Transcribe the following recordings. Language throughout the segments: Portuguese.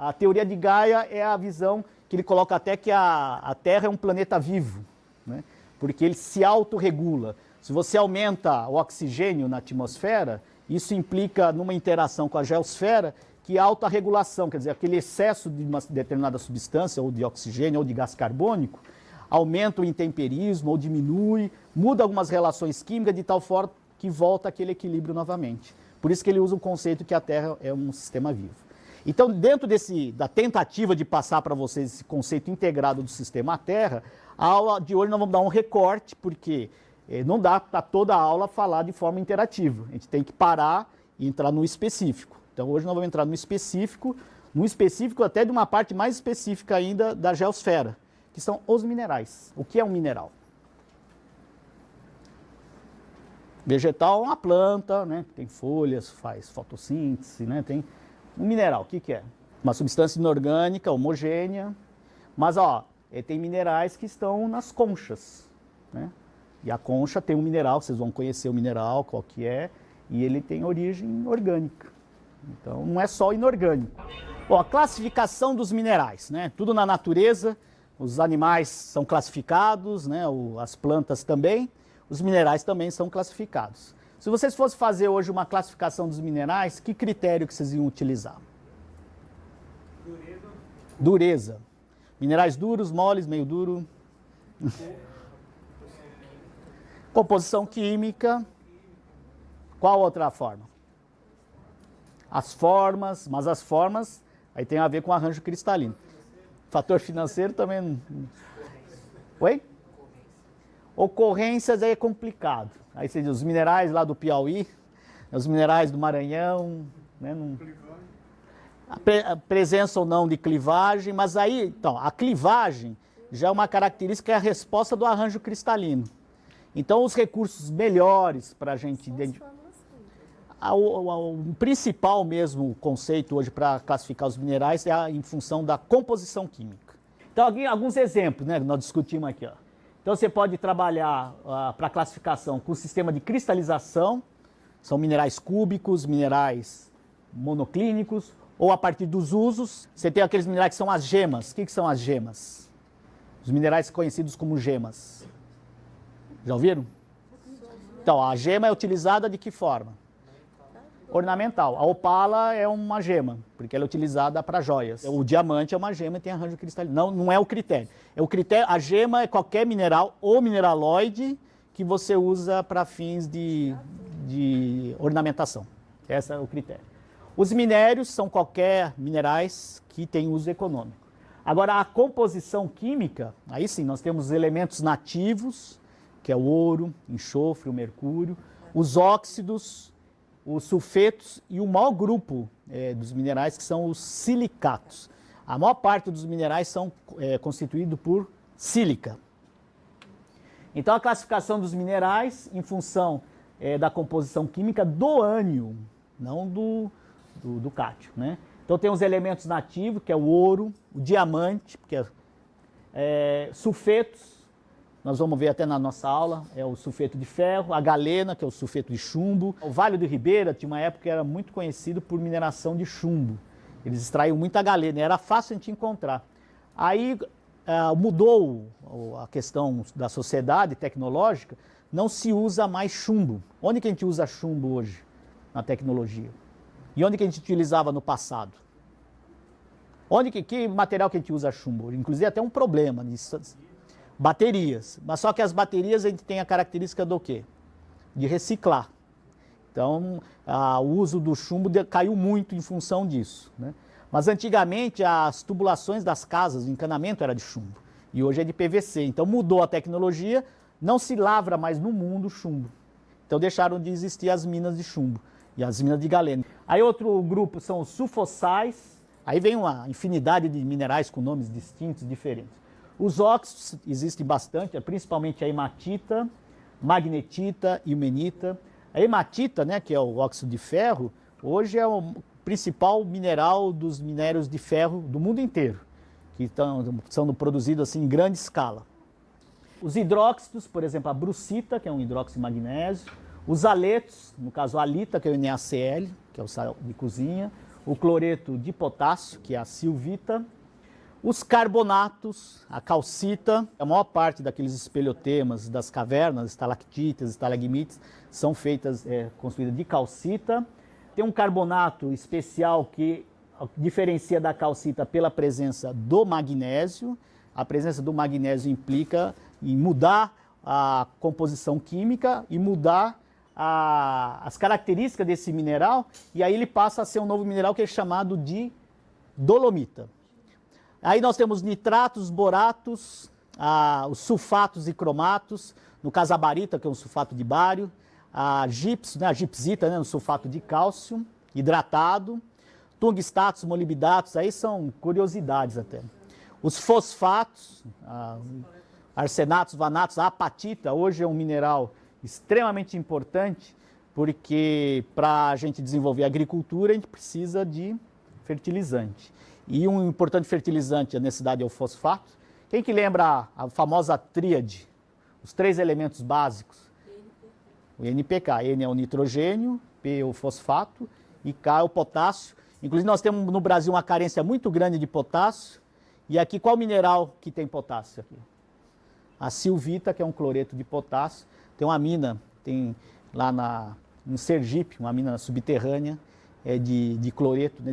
A teoria de Gaia é a visão que ele coloca até que a Terra é um planeta vivo, né? Porque ele se autorregula. Se você aumenta o oxigênio na atmosfera, isso implica numa interação com a geosfera que há alta regulação, quer dizer, aquele excesso de uma determinada substância, ou de oxigênio, ou de gás carbônico, aumenta o intemperismo ou diminui, muda algumas relações químicas de tal forma que volta aquele equilíbrio novamente. Por isso que ele usa o conceito que a Terra é um sistema vivo. Então, dentro da tentativa de passar para vocês esse conceito integrado do sistema Terra, a aula de hoje nós vamos dar um recorte, porque não dá para toda a aula falar de forma interativa. A gente tem que parar e entrar no específico. Então, hoje nós vamos entrar no específico até de uma parte mais específica ainda da geosfera, que são os minerais. O que é um mineral? Vegetal é uma planta, né? Tem folhas, faz fotossíntese, né? Tem um mineral, o que é? Uma substância inorgânica, homogênea, mas tem minerais que estão nas conchas, né? E a concha tem um mineral, vocês vão conhecer o mineral, qual que é, e ele tem origem orgânica. Então, não é só inorgânico. Bom, a classificação dos minerais, né? Tudo na natureza, os animais são classificados, né? As plantas também, os minerais também são classificados. Se vocês fossem fazer hoje uma classificação dos minerais, que critério que vocês iam utilizar? Dureza. Dureza. Minerais duros, moles, meio duro. Composição química. Qual outra forma? As formas, mas as formas aí tem a ver com arranjo cristalino. Fator financeiro também. Oi? Ocorrências aí é complicado. Aí você diz, os minerais lá do Piauí, os minerais do Maranhão, né, a presença ou não de clivagem, mas aí, então, a clivagem já é uma característica, que é a resposta do arranjo cristalino. Então, os recursos melhores para a gente identificar. O principal mesmo conceito hoje para classificar os minerais é em função da composição química. Então, aqui, alguns exemplos, né, que nós discutimos aqui, ó. Então, você pode trabalhar para a classificação com o sistema de cristalização, são minerais cúbicos, minerais monoclínicos, ou a partir dos usos, você tem aqueles minerais que são as gemas. O que são as gemas? Os minerais conhecidos como gemas. Já ouviram? Então, a gema é utilizada de que forma? Ornamental. A opala é uma gema, porque ela é utilizada para joias. O diamante é uma gema e tem arranjo cristalino. Não é o critério. A gema é qualquer mineral ou mineraloide que você usa para fins de ornamentação. Esse é o critério. Os minérios são qualquer minerais que têm uso econômico. Agora, a composição química, aí sim, nós temos os elementos nativos, que é o ouro, enxofre, o mercúrio, os óxidos, os sulfetos e o maior grupo dos minerais, que são os silicatos. A maior parte dos minerais são constituídos por sílica. Então, a classificação dos minerais em função da composição química do ânion, não do cátio, né? Então, tem os elementos nativos, que é o ouro, o diamante, porque sulfetos, nós vamos ver até na nossa aula, é o sulfeto de ferro, a galena, que é o sulfeto de chumbo. O Vale do Ribeira tinha uma época que era muito conhecido por mineração de chumbo. Eles extraíam muita galena, era fácil a gente encontrar. Aí mudou a questão da sociedade tecnológica, não se usa mais chumbo. Onde que a gente usa chumbo hoje na tecnologia? E onde que a gente utilizava no passado? Que material que a gente usa chumbo? Inclusive até um problema nisso. Baterias, mas só que as baterias a gente tem a característica do quê? De reciclar. Então, o uso do chumbo caiu muito em função disso, né? Mas antigamente as tubulações das casas, o encanamento era de chumbo, e hoje é de PVC. Então mudou a tecnologia, não se lavra mais no mundo chumbo. Então deixaram de existir as minas de chumbo e as minas de galena. Aí outro grupo são os sulfossais, aí vem uma infinidade de minerais com nomes distintos, diferentes. Os óxidos existem bastante, principalmente a hematita, magnetita e ilmenita. A hematita, né, que é o óxido de ferro, hoje é o principal mineral dos minérios de ferro do mundo inteiro, que são produzidos assim, em grande escala. Os hidróxidos, por exemplo, a brucita, que é um hidróxido de magnésio. Os aletos, no caso a alita, que é o NaCl, que é o sal de cozinha. o cloreto de potássio, que é a silvita, os carbonatos, a calcita. A maior parte daqueles espeleotemas das cavernas, estalactites, estalagmites, são feitas, construídas de calcita. Tem um carbonato especial que diferencia da calcita pela presença do magnésio. A presença do magnésio implica em mudar a composição química e mudar as características desse mineral, e aí ele passa a ser um novo mineral que é chamado de dolomita. Aí nós temos nitratos, boratos, os sulfatos e cromatos, no caso a barita, que é um sulfato de bário, a gipsita, um sulfato de cálcio hidratado, tungstatos, molibdatos, aí são curiosidades até. Os fosfatos, arsenatos, vanatos, a apatita, hoje é um mineral extremamente importante, porque para a gente desenvolver agricultura, a gente precisa de fertilizante. E um importante fertilizante, a necessidade é o fosfato. Quem que lembra a famosa tríade? Os 3 elementos básicos? O NPK. N é o nitrogênio, P é o fosfato e K é o potássio. Inclusive nós temos no Brasil uma carência muito grande de potássio. E aqui qual mineral que tem potássio aqui? A silvita, que é um cloreto de potássio. Tem uma mina, tem lá em Sergipe, uma mina subterrânea de cloreto, né,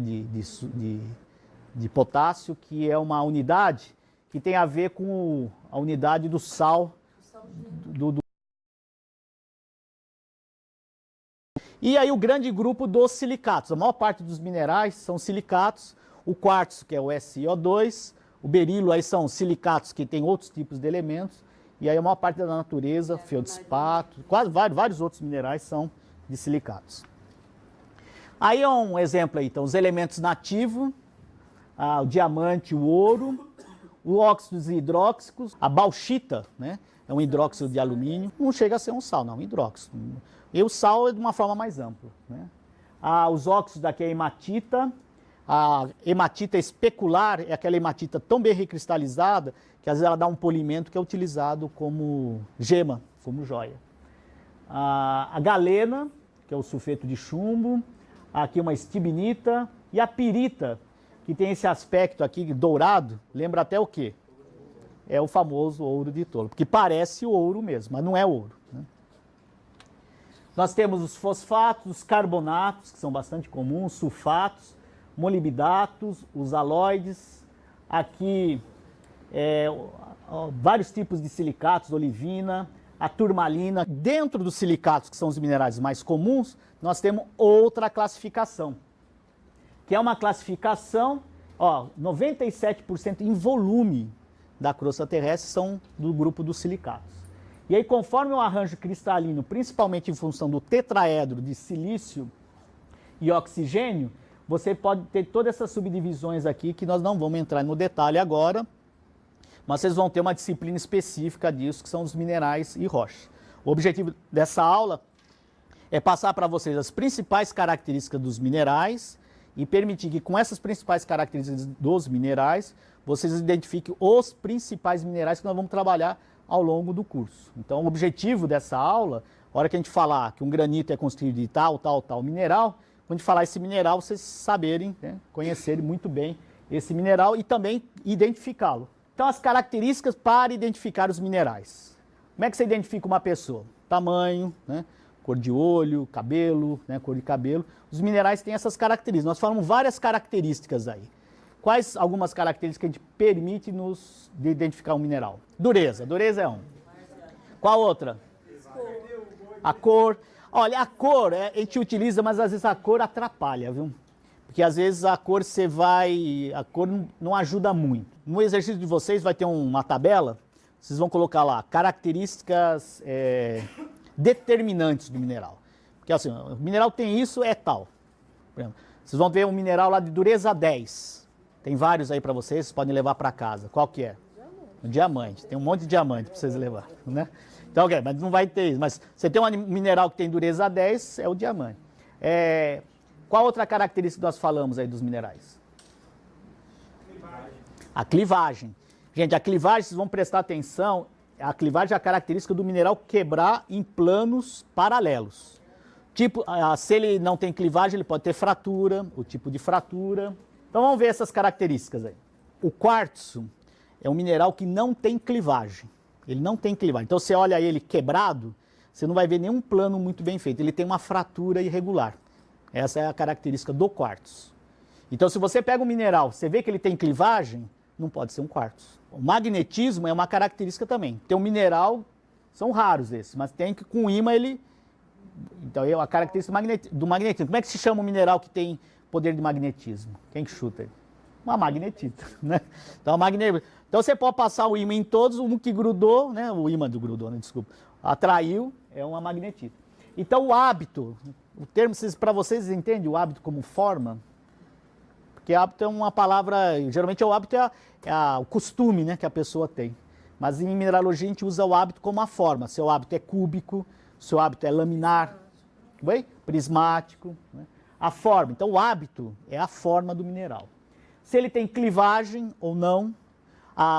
de potássio, que é uma unidade que tem a ver com a unidade do sal. E aí o grande grupo dos silicatos. A maior parte dos minerais são silicatos. O quartzo, que é o SiO2, o berilo, aí são silicatos que têm outros tipos de elementos. E aí a maior parte da natureza, feldspato, quase vários outros minerais são de silicatos. Aí é um exemplo aí, então, os elementos nativos, o diamante, o ouro, os óxidos hidróxicos, a bauxita, né, é um hidróxido de alumínio, não chega a ser um sal, não, um hidróxido. E o sal é de uma forma mais ampla, né. Os óxidos daqui é hematita, a hematita especular é aquela hematita tão bem recristalizada que às vezes ela dá um polimento que é utilizado como gema, como joia. A galena, que é o sulfeto de chumbo, aqui uma estibnita, e a pirita, que tem esse aspecto aqui dourado, lembra até o quê? É o famoso ouro de tolo, porque parece ouro mesmo, mas não é ouro, né? Nós temos os fosfatos, os carbonatos, que são bastante comuns, sulfatos, molibdatos, os aloides, aqui vários tipos de silicatos, olivina, a turmalina. Dentro dos silicatos, que são os minerais mais comuns, nós temos outra classificação, que é uma classificação, 97% em volume da crosta terrestre são do grupo dos silicatos. E aí, conforme o arranjo cristalino, principalmente em função do tetraedro de silício e oxigênio, você pode ter todas essas subdivisões aqui, que nós não vamos entrar no detalhe agora, mas vocês vão ter uma disciplina específica disso, que são os minerais e rochas. O objetivo dessa aula é passar para vocês as principais características dos minerais e permitir que, com essas principais características dos minerais, vocês identifiquem os principais minerais que nós vamos trabalhar ao longo do curso. Então, o objetivo dessa aula, a hora que a gente falar que um granito é constituído de tal mineral, quando a gente falar esse mineral, vocês saberem, né, conhecerem muito bem esse mineral e também identificá-lo. Então, as características para identificar os minerais. Como é que você identifica uma pessoa? Tamanho, né, cor de olho, cabelo, né, cor de cabelo. Os minerais têm essas características. Nós falamos várias características aí. Quais algumas características que a gente permite nos identificar um mineral? Dureza. Dureza é um. Qual outra? A cor. Olha, a cor a gente utiliza, mas às vezes a cor atrapalha, viu? Porque às vezes a cor a cor não ajuda muito. No exercício de vocês vai ter uma tabela, vocês vão colocar lá características determinantes do mineral. Porque assim, o mineral tem isso, é tal. Por exemplo, vocês vão ver um mineral lá de dureza 10. Tem vários aí para vocês podem levar para casa. Qual que é? O diamante. Tem um monte de diamante para vocês levar, né? Então, ok, mas não vai ter isso. Mas você tem um mineral que tem dureza 10, é o diamante. Qual outra característica nós falamos aí dos minerais? A clivagem. Gente, a clivagem, vocês vão prestar atenção, a clivagem é a característica do mineral quebrar em planos paralelos. Tipo, se ele não tem clivagem, ele pode ter fratura, o tipo de fratura. Então vamos ver essas características aí. O quartzo é um mineral que não tem clivagem. Ele não tem clivagem. Então você olha ele quebrado, você não vai ver nenhum plano muito bem feito. Ele tem uma fratura irregular. Essa é a característica do quartzo. Então se você pega um mineral, você vê que ele tem clivagem, não pode ser um quartzo. O magnetismo é uma característica também. Tem um mineral, são raros esses, mas tem que com ímã ele... Então é uma característica do magnetismo. Como é que se chama um mineral que tem poder de magnetismo? Quem que chuta aí? Uma magnetita, né? Então você pode passar o ímã em todos, um que grudou, né? O ímã do grudou, né? Desculpa. Atraiu, é uma magnetita. Então o hábito, o termo, para vocês entendem o hábito como forma? Porque hábito é uma palavra, geralmente o hábito é o costume, né, que a pessoa tem. Mas em mineralogia a gente usa o hábito como a forma. Seu hábito é cúbico, seu hábito é laminar, prismático, né? A forma. Então o hábito é a forma do mineral. Se ele tem clivagem ou não,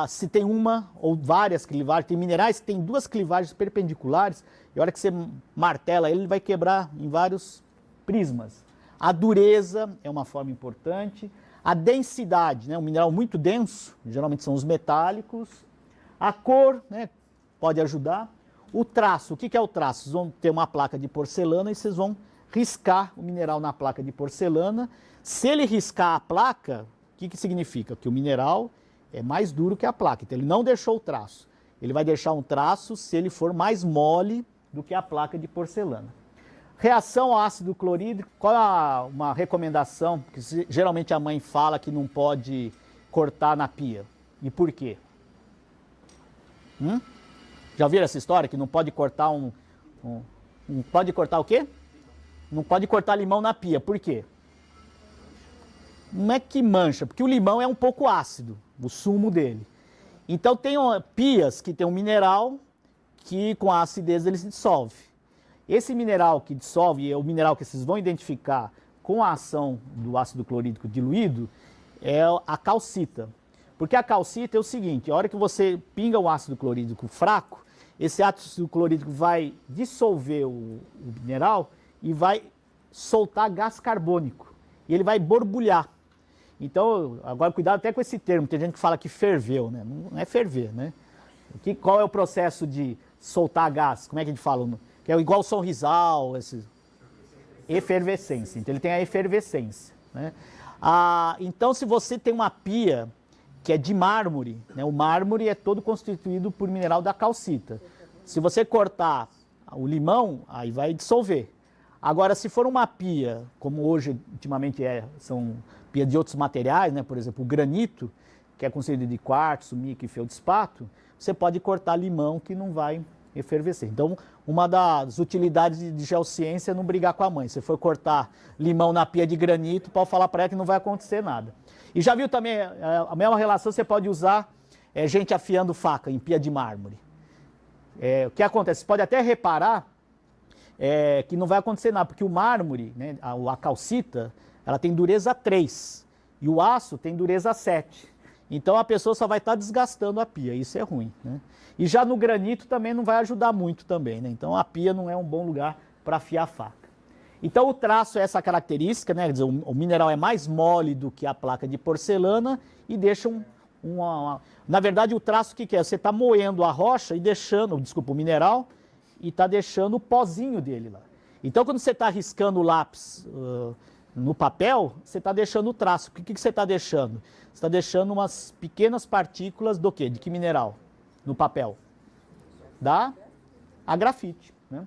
se tem uma ou várias clivagens, tem minerais que têm duas clivagens perpendiculares, e a hora que você martela ele vai quebrar em vários prismas. A dureza é uma forma importante, a densidade, né, um mineral muito denso, geralmente são os metálicos, a cor, né, pode ajudar, o traço, o que é o traço? Vocês vão ter uma placa de porcelana e vocês vão riscar o mineral na placa de porcelana. Se ele riscar a placa, o que significa? Que o mineral é mais duro que a placa, então ele não deixou o traço. Ele vai deixar um traço se ele for mais mole do que a placa de porcelana. Reação ao ácido clorídrico, qual é uma recomendação? Porque geralmente a mãe fala que não pode cortar na pia. E por quê? Já ouviram essa história? Que não pode cortar não pode cortar o quê? Não pode cortar limão na pia. Por quê? Não é que mancha, porque o limão é um pouco ácido, o sumo dele. Então tem pias que tem um mineral que com a acidez ele se dissolve. Esse mineral que dissolve, é o mineral que vocês vão identificar com a ação do ácido clorídrico diluído, é a calcita. Porque a calcita é o seguinte, a hora que você pinga o ácido clorídrico fraco, esse ácido clorídrico vai dissolver o mineral e vai soltar gás carbônico. E ele vai borbulhar. Então, agora cuidado até com esse termo, tem gente que fala que ferveu, né? Não é ferver, né? Qual é o processo de soltar gás? Como é que a gente fala? Que é igual o sorrisal, efervescência. Então ele tem a efervescência, né? Então se você tem uma pia que é de mármore, né? O mármore é todo constituído por mineral da calcita. Se você cortar o limão, aí vai dissolver. Agora, se for uma pia, como hoje, ultimamente são pia de outros materiais, né? Por exemplo, o granito, que é constituído de quartzo, mica e feldspato, você pode cortar limão que não vai efervescer. Então, uma das utilidades de geociência é não brigar com a mãe. Se for cortar limão na pia de granito, pode falar para ela que não vai acontecer nada. E já viu também, a mesma relação você pode usar gente afiando faca em pia de mármore. O que acontece? Você pode até reparar que não vai acontecer nada, porque o mármore, né, a calcita, ela tem dureza 3 e o aço tem dureza 7. Então a pessoa só vai estar desgastando a pia, isso é ruim, né? E já no granito também não vai ajudar muito também, né? Então a pia não é um bom lugar para afiar a faca. Então o traço é essa característica, né? Quer dizer, o mineral é mais mole do que a placa de porcelana e deixa Na verdade o traço o que é? Você está moendo a rocha e deixando, desculpa, o mineral, e está deixando o pozinho dele lá. Então quando você está riscando o lápis no papel, você está deixando o traço. O que você está deixando? Você está deixando umas pequenas partículas do quê? De que mineral? No papel? A grafite, né?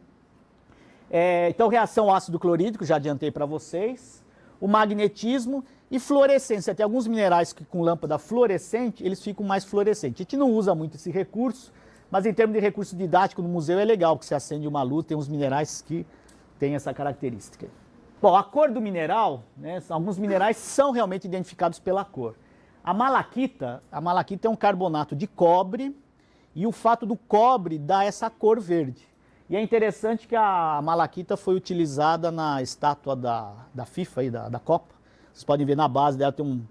Então, reação ao ácido clorídrico, já adiantei para vocês. O magnetismo e fluorescência. Tem alguns minerais que com lâmpada fluorescente, eles ficam mais fluorescentes. A gente não usa muito esse recurso, mas em termos de recurso didático no museu é legal, porque você acende uma luz, tem uns minerais que têm essa característica. Bom, a cor do mineral, né, alguns minerais são realmente identificados pela cor. A malaquita é um carbonato de cobre e o fato do cobre dá essa cor verde. E é interessante que a malaquita foi utilizada na estátua da FIFA, aí, da Copa. Vocês podem ver na base dela tem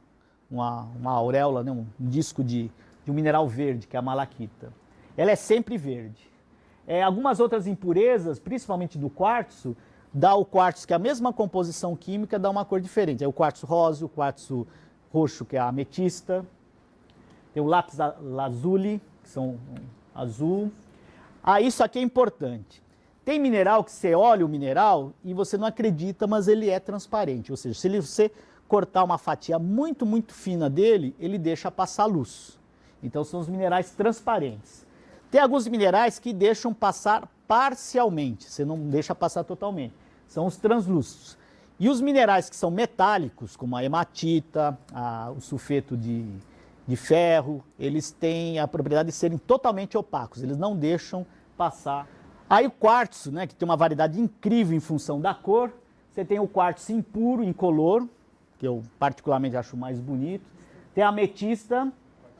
uma auréola, né, um disco de um mineral verde, que é a malaquita. Ela é sempre verde. Algumas outras impurezas, principalmente do quartzo, dá o quartzo, que é a mesma composição química, dá uma cor diferente. É o quartzo rosa, o quartzo roxo, que é a ametista. Tem o lápis lazuli, que são azul. Ah, isso aqui é importante. Tem mineral que você olha o mineral e você não acredita, mas ele é transparente. Ou seja, se você cortar uma fatia muito, muito fina dele, ele deixa passar luz. Então são os minerais transparentes. Tem alguns minerais que deixam passar parcialmente, você não deixa passar totalmente. São os translúcidos. E os minerais que são metálicos, como a hematita, o sulfeto de ferro, eles têm a propriedade de serem totalmente opacos, eles não deixam passar. Aí o quartzo, né, que tem uma variedade incrível em função da cor, você tem o quartzo impuro, incolor, que eu particularmente acho mais bonito. Tem a ametista,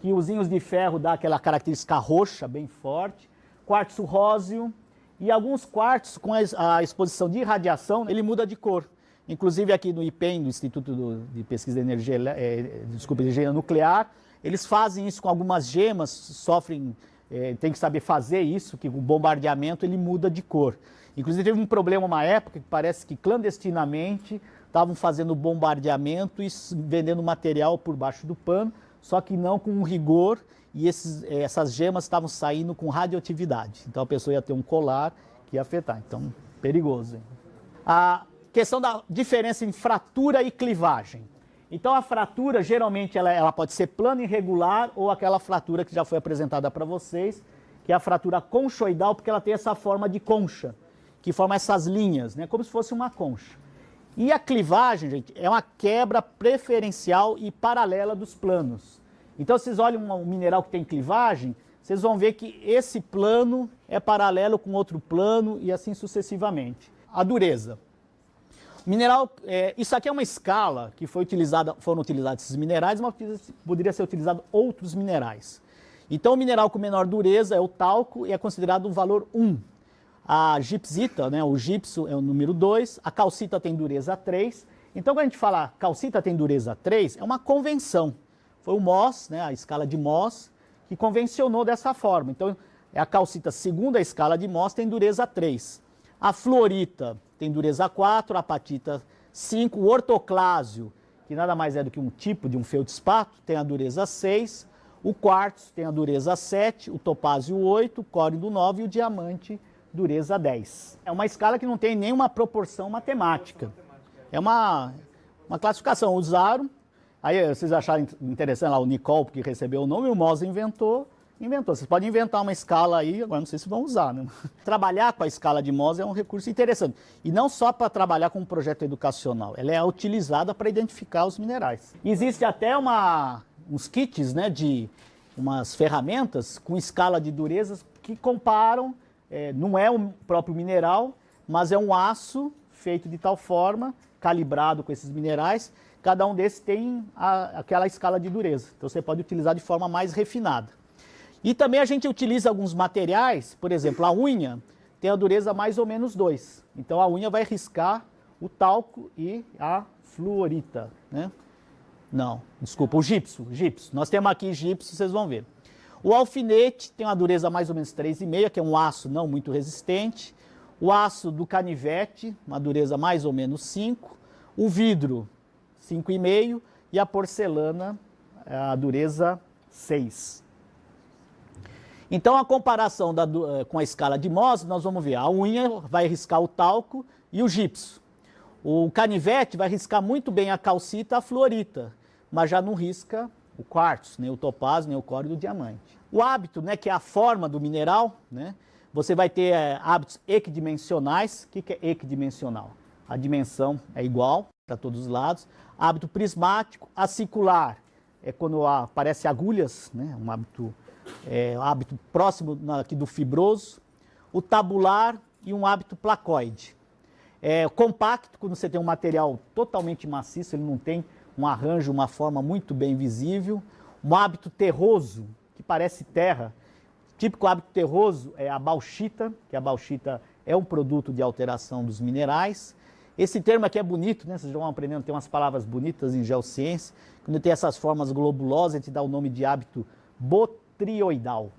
que os íons de ferro dá aquela característica roxa bem forte. Quartzo róseo e alguns quartzos com a exposição de radiação, ele muda de cor. Inclusive aqui no IPEN, do Instituto de Pesquisa de Energia, de Engenharia Nuclear, eles fazem isso com algumas gemas, sofrem, tem que saber fazer isso, que o bombardeamento ele muda de cor. Inclusive teve um problema uma época que parece que clandestinamente estavam fazendo bombardeamento e vendendo material por baixo do pano, só que não com rigor, e essas gemas estavam saindo com radioatividade. Então a pessoa ia ter um colar que ia afetar. Então, perigoso. Hein? A questão da diferença em fratura e clivagem. Então a fratura, geralmente, ela pode ser plana e irregular ou aquela fratura que já foi apresentada para vocês, que é a fratura conchoidal, porque ela tem essa forma de concha, que forma essas linhas, né, como se fosse uma concha. E a clivagem, gente, é uma quebra preferencial e paralela dos planos. Então, vocês olham um mineral que tem clivagem, vocês vão ver que esse plano é paralelo com outro plano e assim sucessivamente. A dureza. Mineral, isso aqui é uma escala que foram utilizados esses minerais, mas poderia ser utilizado outros minerais. Então, o mineral com menor dureza é o talco e é considerado o valor 1. A gipsita, né, o gipso é o número 2, a calcita tem dureza 3. Então, quando a gente fala calcita tem dureza 3, é uma convenção. Foi o Mohs, né, a escala de Mohs, que convencionou dessa forma. Então, a calcita, segundo a escala de Mohs, tem dureza 3. A fluorita tem dureza 4, a apatita 5, o ortoclásio, que nada mais é do que um tipo de um feldspato, tem a dureza 6, o quartzo tem a dureza 7, o topázio 8, o córido 9 e o diamante dureza 10. É uma escala que não tem nenhuma proporção matemática. É uma classificação. Usaram, aí vocês acharam interessante lá o Nicol, que recebeu o nome, o Mohs inventou. Vocês podem inventar uma escala aí, agora não sei se vão usar, né? Trabalhar com a escala de Mohs é um recurso interessante. E não só para trabalhar com um projeto educacional, ela é utilizada para identificar os minerais. Existe até uns kits, né, de umas ferramentas com escala de durezas que comparam, não é o próprio mineral, mas é um aço feito de tal forma, calibrado com esses minerais, cada um desses tem aquela escala de dureza. Então você pode utilizar de forma mais refinada. E também a gente utiliza alguns materiais, por exemplo, a unha tem a dureza mais ou menos 2. Então a unha vai riscar o talco e a fluorita, né? Não, desculpa, o gipso. Nós temos aqui gipso, vocês vão ver. O alfinete tem uma dureza mais ou menos 3,5, que é um aço não muito resistente. O aço do canivete, uma dureza mais ou menos 5. O vidro, 5,5. E a porcelana, a dureza 6. Então, a comparação com a escala de Mohs, nós vamos ver, a unha vai riscar o talco e o gipso. O canivete vai riscar muito bem a calcita e a fluorita, mas já não risca o quartzo, nem o topázio, nem o córido e o diamante. O hábito, né, que é a forma do mineral, né, você vai ter hábitos equidimensionais. O que é equidimensional? A dimensão é igual para todos os lados. Hábito prismático, acicular, é quando aparece agulhas, né, um hábito próximo aqui do fibroso, o tabular e um hábito placoide. Compacto, quando você tem um material totalmente maciço, ele não tem um arranjo, uma forma muito bem visível. Um hábito terroso, que parece terra. Típico hábito terroso é a bauxita, que a bauxita é um produto de alteração dos minerais. Esse termo aqui é bonito, né? Vocês já vão aprendendo, tem umas palavras bonitas em geociência. Quando tem essas formas globulosas, a gente dá o nome de hábito botrioidal.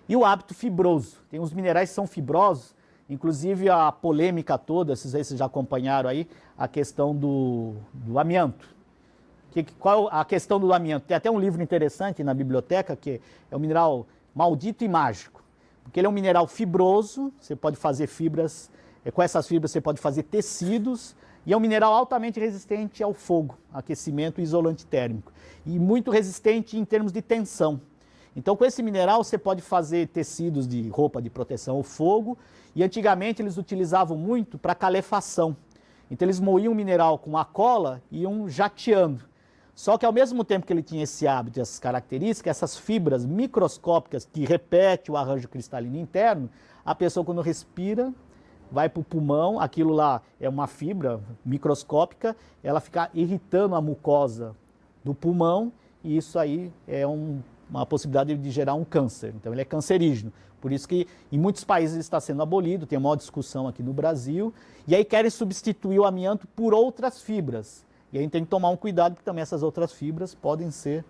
E o hábito fibroso. Tem uns minerais que são fibrosos, Inclusive a polêmica toda, vocês já acompanharam aí, a questão do amianto. Qual a questão do amianto? Tem até um livro interessante na biblioteca, que é o mineral maldito e mágico. Porque ele é um mineral fibroso, você pode fazer fibras, com essas fibras você pode fazer tecidos, e é um mineral altamente resistente ao fogo, aquecimento e isolante térmico. E muito resistente em termos de tensão. Então, com esse mineral, você pode fazer tecidos de roupa de proteção ao fogo, e antigamente eles utilizavam muito para calefação. Então, eles moíam o mineral com a cola e iam jateando. Só que, ao mesmo tempo que ele tinha esse hábito, essas características, essas fibras microscópicas que repetem o arranjo cristalino interno, a pessoa, quando respira, vai para o pulmão, aquilo lá é uma fibra microscópica, ela fica irritando a mucosa do pulmão, e isso aí é uma possibilidade de gerar um câncer. Então, ele é cancerígeno. Por isso que em muitos países ele está sendo abolido, tem uma maior discussão aqui no Brasil, e aí querem substituir o amianto por outras fibras. E aí a gente tem que tomar um cuidado, porque também essas outras fibras podem ser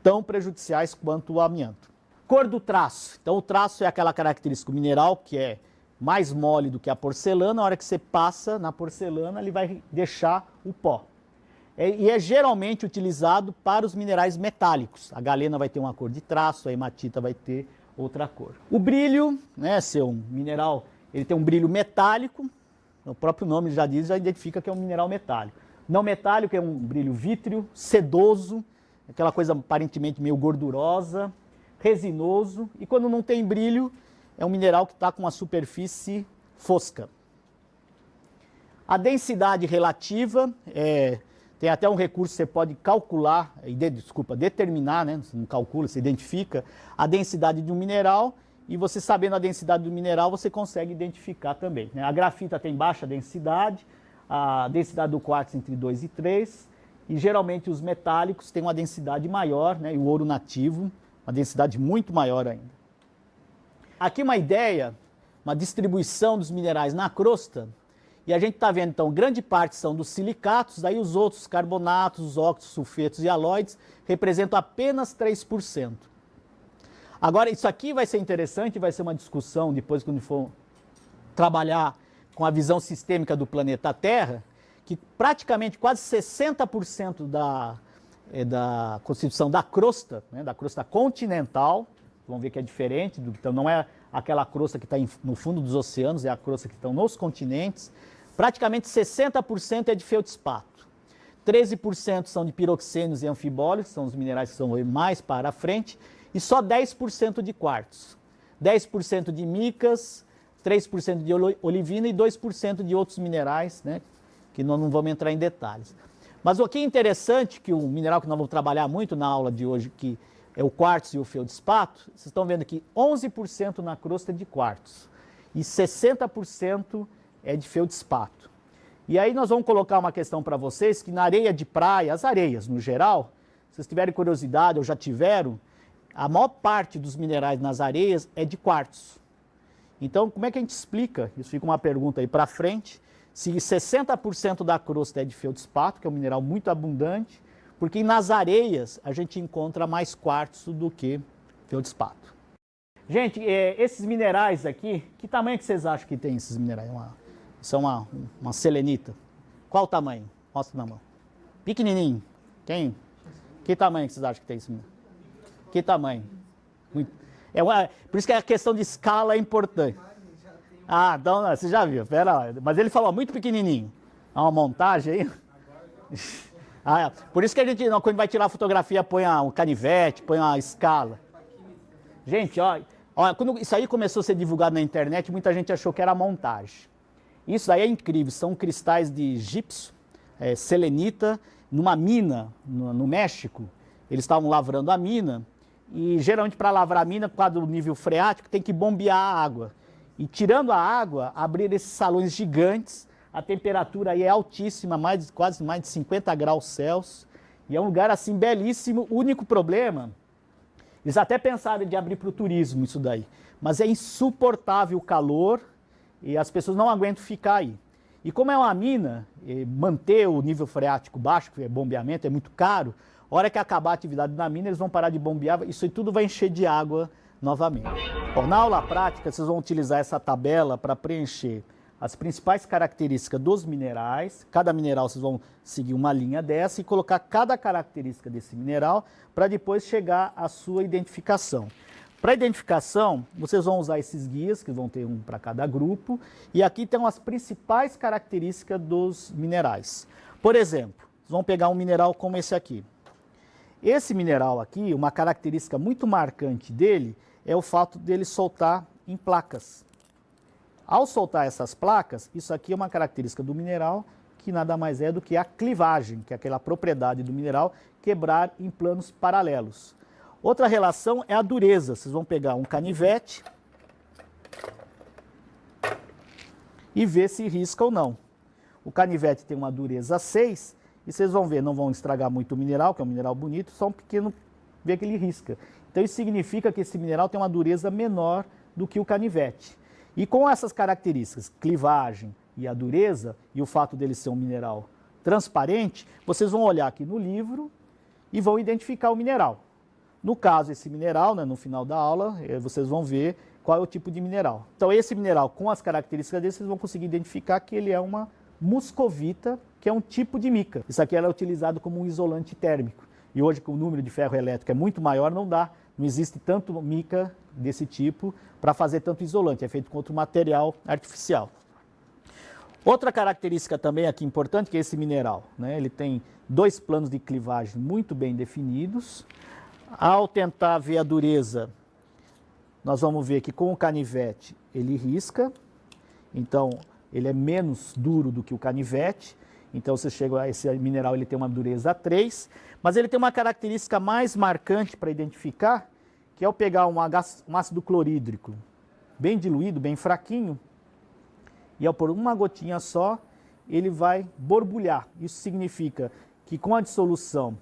tão prejudiciais quanto o amianto. Cor do traço. Então, o traço é aquela característica mineral que é mais mole do que a porcelana. Na hora que você passa na porcelana, ele vai deixar o pó. E é geralmente utilizado para os minerais metálicos. A galena vai ter uma cor de traço, a hematita vai ter outra cor. O brilho, né, ser um mineral, ele tem um brilho metálico, o próprio nome já diz, já identifica que é um mineral metálico. Não metálico é um brilho vítreo, sedoso, aquela coisa aparentemente meio gordurosa, resinoso, e quando não tem brilho, é um mineral que está com uma superfície fosca. A densidade relativa tem até um recurso que você pode calcular, determinar, né? Você não calcula, você identifica a densidade de um mineral, e você sabendo a densidade do mineral, você consegue identificar também, né? A grafita tem baixa densidade, a densidade do quartzo entre 2 e 3, e geralmente os metálicos têm uma densidade maior, né? E o ouro nativo, uma densidade muito maior ainda. Aqui uma ideia, uma distribuição dos minerais na crosta. E a gente está vendo, então, grande parte são dos silicatos, daí os outros carbonatos, os óxidos, sulfetos e halóides representam apenas 3%. Agora, isso aqui vai ser interessante, vai ser uma discussão depois quando for trabalhar com a visão sistêmica do planeta Terra, que praticamente quase 60% da constituição da crosta, né, da crosta continental, vamos ver que é diferente, então não é aquela crosta que está no fundo dos oceanos, é a crosta que estão nos continentes. Praticamente 60% é de feldspato, 13% são de piroxênios e anfibólios, são os minerais que são mais para a frente, e só 10% de quartzo, 10% de micas, 3% de olivina e 2% de outros minerais, né, que nós não vamos entrar em detalhes. Mas o que é interessante, que o mineral que nós vamos trabalhar muito na aula de hoje, que é o quartzo e o feldspato, vocês estão vendo que 11% na crosta é de quartzo e 60% é de feldspato. E aí nós vamos colocar uma questão para vocês, que na areia de praia, as areias no geral, se vocês tiverem curiosidade ou já tiveram, a maior parte dos minerais nas areias é de quartzo. Então, como é que a gente explica? Isso fica uma pergunta aí para frente. Se 60% da crosta é de feldspato, que é um mineral muito abundante, porque nas areias a gente encontra mais quartzo do que feldspato. Gente, esses minerais aqui, que tamanho que vocês acham que tem esses minerais? Isso é uma selenita. Qual o tamanho? Mostra na mão. Pequenininho. Que tamanho que vocês acham que tem esse mineral? Que tamanho? Muito. Por isso que a questão de escala é importante. Ah, então você já viu, pera lá. Mas ele falou muito pequenininho. Há uma montagem aí? Por isso que a gente, quando vai tirar a fotografia, põe um canivete, põe uma escala. Gente, ó, quando isso aí começou a ser divulgado na internet, muita gente achou que era montagem. Isso aí é incrível, são cristais de gipso, selenita, numa mina no México. Eles estavam lavrando a mina, e geralmente para lavrar a mina, por causa do nível freático, tem que bombear a água. E tirando a água, abrir esses salões gigantes, a temperatura aí é altíssima, quase mais de 50 graus Celsius, e é um lugar assim belíssimo. O único problema, eles até pensaram de abrir para o turismo isso daí, mas é insuportável o calor e as pessoas não aguentam ficar aí. E como é uma mina, manter o nível freático baixo, que é bombeamento, é muito caro, a hora que acabar a atividade na mina, eles vão parar de bombear, isso aí tudo vai encher de água novamente. Bom, na aula prática, vocês vão utilizar essa tabela para preencher as principais características dos minerais. Cada mineral vocês vão seguir uma linha dessa e colocar cada característica desse mineral para depois chegar à sua identificação. Para identificação, vocês vão usar esses guias, que vão ter um para cada grupo, e aqui estão as principais características dos minerais. Por exemplo, vocês vão pegar um mineral como esse aqui. Esse mineral aqui, uma característica muito marcante dele é o fato dele soltar em placas. Ao soltar essas placas, isso aqui é uma característica do mineral que nada mais é do que a clivagem, que é aquela propriedade do mineral quebrar em planos paralelos. Outra relação é a dureza. Vocês vão pegar um canivete e ver se risca ou não. O canivete tem uma dureza 6 e vocês vão ver, não vão estragar muito o mineral, que é um mineral bonito, só um pequeno, ver que ele risca. Então isso significa que esse mineral tem uma dureza menor do que o canivete. E com essas características, clivagem e a dureza, e o fato dele ser um mineral transparente, vocês vão olhar aqui no livro e vão identificar o mineral. No caso, esse mineral, né, no final da aula, vocês vão ver qual é o tipo de mineral. Então, esse mineral, com as características dele, vocês vão conseguir identificar que ele é uma muscovita, que é um tipo de mica. Isso aqui é utilizado como um isolante térmico. E hoje, com o número de ferro elétrico é muito maior, não existe tanto mica desse tipo para fazer tanto isolante. É feito com outro material artificial. Outra característica também aqui importante, que é esse mineral, né? Ele tem 2 planos de clivagem muito bem definidos. Ao tentar ver a dureza, nós vamos ver que com o canivete ele risca, então ele é menos duro do que o canivete, então você chega a esse mineral, ele tem uma dureza 3, mas ele tem uma característica mais marcante para identificar, que é ao pegar um ácido clorídrico bem diluído, bem fraquinho, e ao pôr uma gotinha só, ele vai borbulhar. Isso significa que com a dissolução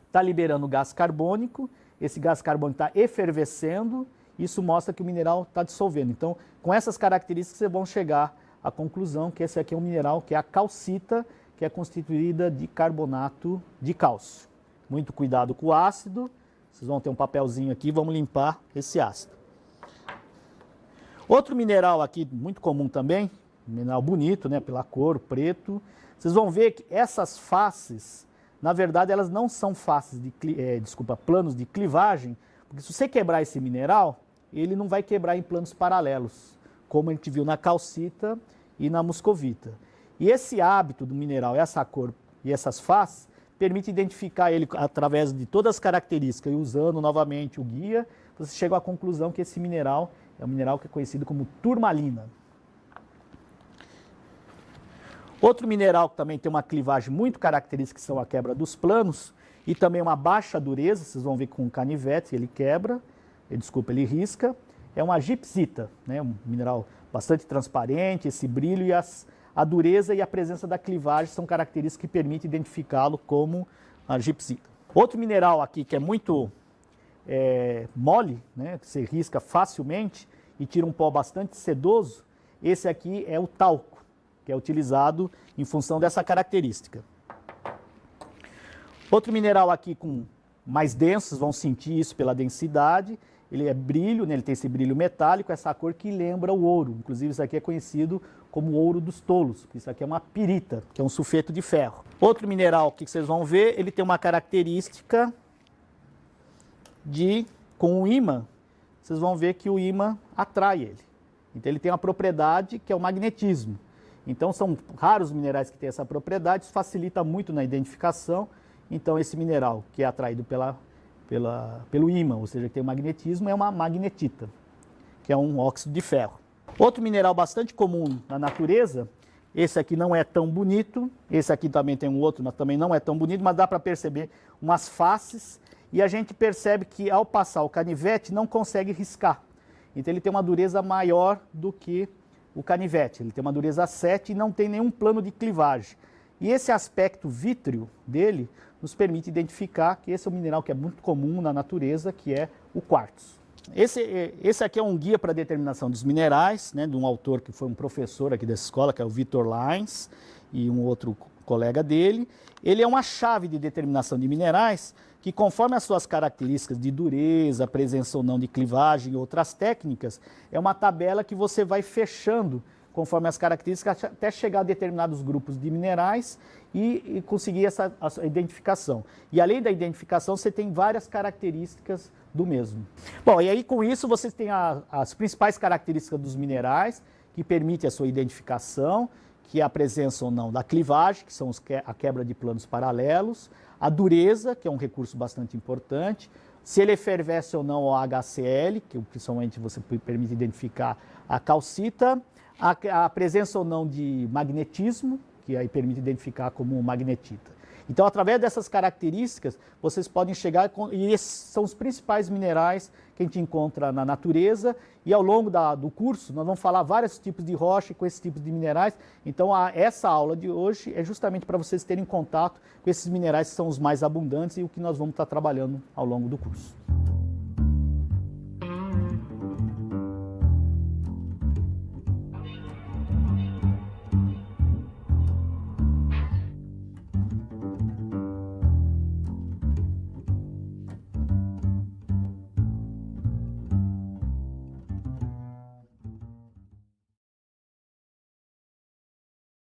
está liberando gás carbônico, esse gás carbônico está efervescendo, isso mostra que o mineral está dissolvendo. Então, com essas características, vocês vão chegar à conclusão que esse aqui é um mineral, que é a calcita, que é constituída de carbonato de cálcio. Muito cuidado com o ácido, vocês vão ter um papelzinho aqui, vamos limpar esse ácido. Outro mineral aqui, muito comum também, mineral bonito, né, pela cor, preto, vocês vão ver que essas faces, na verdade, elas não são faces de, planos de clivagem, porque se você quebrar esse mineral, ele não vai quebrar em planos paralelos, como a gente viu na calcita e na muscovita. E esse hábito do mineral, essa cor e essas faces, permite identificar ele através de todas as características, e usando novamente o guia, você chega à conclusão que esse mineral é um mineral que é conhecido como turmalina. Outro mineral que também tem uma clivagem muito característica, que são a quebra dos planos, e também uma baixa dureza, vocês vão ver com o canivete, ele quebra, ele risca, é uma gipsita, né? Um mineral bastante transparente, esse brilho e a dureza e a presença da clivagem são características que permitem identificá-lo como a gipsita. Outro mineral aqui que é muito mole, né? Que você risca facilmente e tira um pó bastante sedoso, esse aqui é o talco, que é utilizado em função dessa característica. Outro mineral aqui com mais densos, vão sentir isso pela densidade, ele é brilho, né? Ele tem esse brilho metálico, essa cor que lembra o ouro. Inclusive isso aqui é conhecido como ouro dos tolos, porque isso aqui é uma pirita, que é um sulfeto de ferro. Outro mineral que vocês vão ver, ele tem uma característica com o ímã, vocês vão ver que o ímã atrai ele. Então ele tem uma propriedade que é o magnetismo. Então são raros minerais que têm essa propriedade, isso facilita muito na identificação. Então esse mineral que é atraído pelo ímã, ou seja, que tem o magnetismo, é uma magnetita, que é um óxido de ferro. Outro mineral bastante comum na natureza, esse aqui não é tão bonito, esse aqui também tem um outro, mas também não é tão bonito, mas dá para perceber umas faces, e a gente percebe que ao passar o canivete não consegue riscar. Então ele tem uma dureza maior do que o canivete, ele tem uma dureza 7 e não tem nenhum plano de clivagem. E esse aspecto vítreo dele nos permite identificar que esse é um mineral que é muito comum na natureza, que é o quartzo. Esse aqui é um guia para a determinação dos minerais, né, de um autor que foi um professor aqui dessa escola, que é o Vitor Lines, e um outro colega dele. Ele é uma chave de determinação de minerais que conforme as suas características de dureza, presença ou não de clivagem e outras técnicas, é uma tabela que você vai fechando conforme as características até chegar a determinados grupos de minerais e conseguir essa identificação. E além da identificação, você tem várias características do mesmo. Bom, e aí com isso você tem as principais características dos minerais que permitem a sua identificação, que é a presença ou não da clivagem, que são a quebra de planos paralelos, a dureza, que é um recurso bastante importante, se ele efervesce ou não o HCl, que principalmente você permite identificar a calcita, a presença ou não de magnetismo, que aí permite identificar como magnetita. Então, através dessas características, vocês podem chegar, e esses são os principais minerais que a gente encontra na natureza, e ao longo do curso nós vamos falar vários tipos de rocha com esses tipos de minerais. Então, essa aula de hoje é justamente para vocês terem contato com esses minerais que são os mais abundantes e o que nós vamos estar trabalhando ao longo do curso.